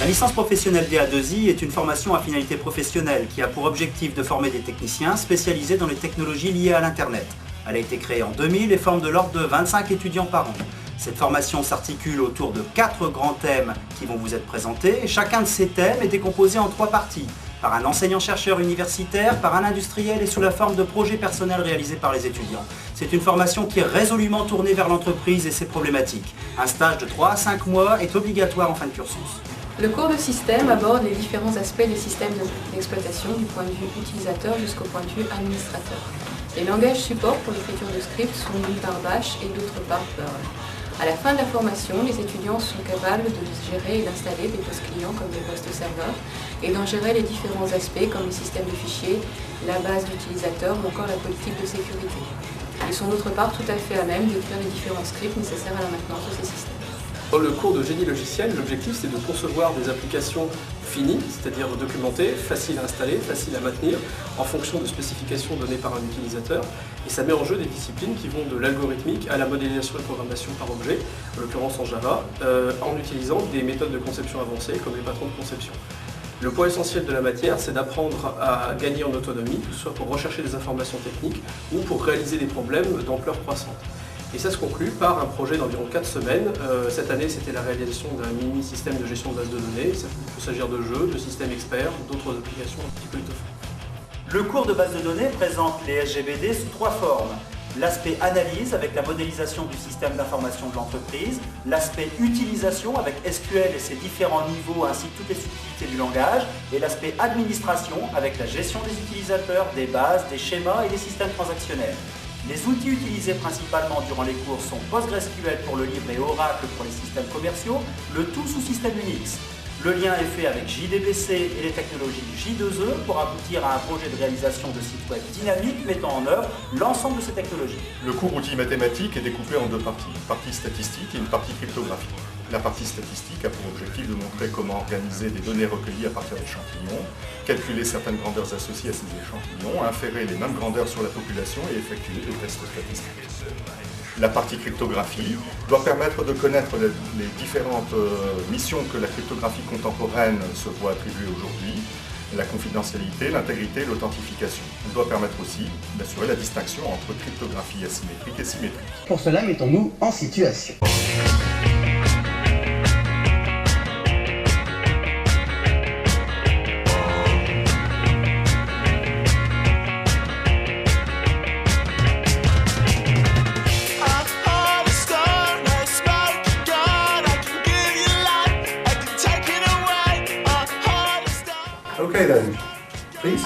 licence professionnelle DA2I est une formation à finalité professionnelle qui a pour objectif de former des techniciens spécialisés dans les technologies liées à l'Internet. Elle a été créée en 2000 et forme de l'ordre de 25 étudiants par an. Cette formation s'articule autour de 4 grands thèmes qui vont vous être présentés et chacun de ces thèmes est décomposé en 3 parties. Par un enseignant-chercheur universitaire, par un industriel et sous la forme de projets personnels réalisés par les étudiants. C'est une formation qui est résolument tournée vers l'entreprise et ses problématiques. Un stage de 3 à 5 mois est obligatoire en fin de cursus. Le cours de système aborde les différents aspects des systèmes d'exploitation du point de vue utilisateur jusqu'au point de vue administrateur. Les langages supports pour l'écriture de scripts sont d'une part Bash et d'autre part Perl. À la fin de la formation, les étudiants sont capables de gérer et d'installer des postes clients comme des postes serveurs et d'en gérer les différents aspects comme les systèmes de fichiers, la base d'utilisateurs ou encore la politique de sécurité. Ils sont d'autre part tout à fait à même d'écrire les différents scripts nécessaires à la maintenance de ces systèmes. Dans le cours de génie logiciel, l'objectif c'est de concevoir des applications finies, c'est-à-dire documentées, faciles à installer, faciles à maintenir, en fonction de spécifications données par un utilisateur. Et ça met en jeu des disciplines qui vont de l'algorithmique à la modélisation et programmation par objet, en l'occurrence en Java, en utilisant des méthodes de conception avancées comme les patrons de conception. Le point essentiel de la matière, c'est d'apprendre à gagner en autonomie, que ce soit pour rechercher des informations techniques ou pour réaliser des problèmes d'ampleur croissante. Et ça se conclut par un projet d'environ 4 semaines. Cette année, c'était la réalisation d'un mini-système de gestion de base de données. Ça peut s'agir de jeux, de systèmes experts, d'autres applications un petit peu étoffées. Le cours de base de données présente les SGBD sous 3 formes. L'aspect analyse avec la modélisation du système d'information de l'entreprise, l'aspect utilisation avec SQL et ses différents niveaux ainsi que toutes les subtilités du langage, et l'aspect administration avec la gestion des utilisateurs, des bases, des schémas et des systèmes transactionnels. Les outils utilisés principalement durant les cours sont PostgreSQL pour le livre et Oracle pour les systèmes commerciaux, le tout sous système Unix. Le lien est fait avec JDBC et les technologies J2E pour aboutir à un projet de réalisation de site web dynamique mettant en œuvre l'ensemble de ces technologies. Le cours outils mathématiques est découpé en 2 parties, une partie statistique et une partie cryptographique. La partie statistique a pour objectif de montrer comment organiser des données recueillies à partir d'échantillons, calculer certaines grandeurs associées à ces échantillons, inférer les mêmes grandeurs sur la population et effectuer des tests statistiques. La partie cryptographie doit permettre de connaître les différentes missions que la cryptographie contemporaine se voit attribuer aujourd'hui, la confidentialité, l'intégrité et l'authentification. Elle doit permettre aussi d'assurer la distinction entre cryptographie asymétrique et symétrique. Pour cela, mettons-nous en situation. Okay then, please.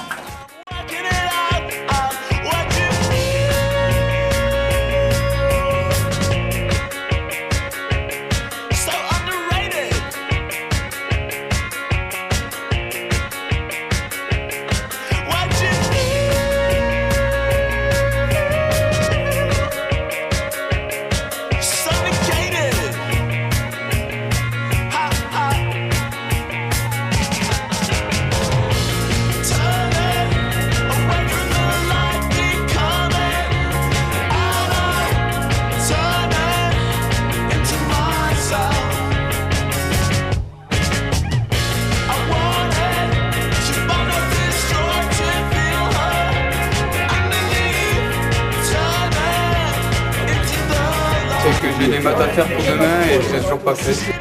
C'est que j'ai des maths à faire pour demain et je ne les ai toujours pas fait.